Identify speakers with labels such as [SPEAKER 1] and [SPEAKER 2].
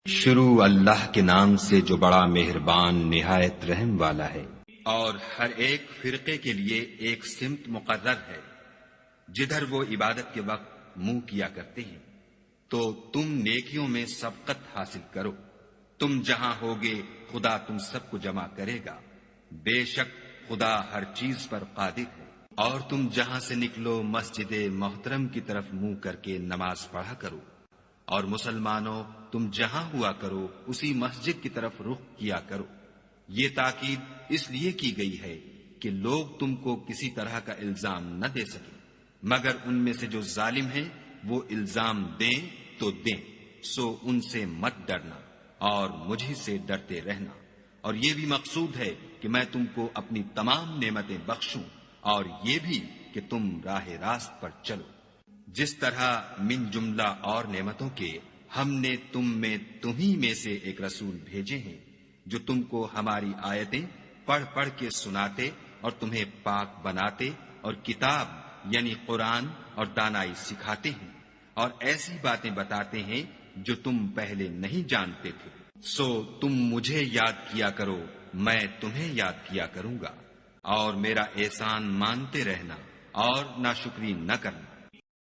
[SPEAKER 1] شروع اللہ کے نام سے جو بڑا مہربان نہایت رحم والا ہے۔ اور ہر ایک فرقے کے لیے ایک سمت مقرر ہے جدھر وہ عبادت کے وقت منہ کیا کرتے ہیں، تو تم نیکیوں میں سبقت حاصل کرو۔ تم جہاں ہوگے خدا تم سب کو جمع کرے گا، بے شک خدا ہر چیز پر قادر ہے۔ اور تم جہاں سے نکلو مسجد محترم کی طرف منہ کر کے نماز پڑھا کرو، اور مسلمانوں تم جہاں ہوا کرو اسی مسجد کی طرف رخ کیا کرو۔ یہ تاکید اس لیے کی گئی ہے کہ لوگ تم کو کسی طرح کا الزام نہ دے سکیں، مگر ان میں سے جو ظالم ہیں وہ الزام دیں تو دیں، سو ان سے مت ڈرنا اور مجھ سے ڈرتے رہنا۔ اور یہ بھی مقصود ہے کہ میں تم کو اپنی تمام نعمتیں بخشوں، اور یہ بھی کہ تم راہ راست پر چلو۔ جس طرح من جملہ اور نعمتوں کے ہم نے تمہیں میں سے ایک رسول بھیجے ہیں جو تم کو ہماری آیتیں پڑھ پڑھ کے سناتے اور تمہیں پاک بناتے اور کتاب یعنی قرآن اور دانائی سکھاتے ہیں، اور ایسی باتیں بتاتے ہیں جو تم پہلے نہیں جانتے تھے۔ سو تم مجھے یاد کیا کرو، میں تمہیں یاد کیا کروں گا، اور میرا احسان مانتے رہنا اور ناشکری نہ کرنا۔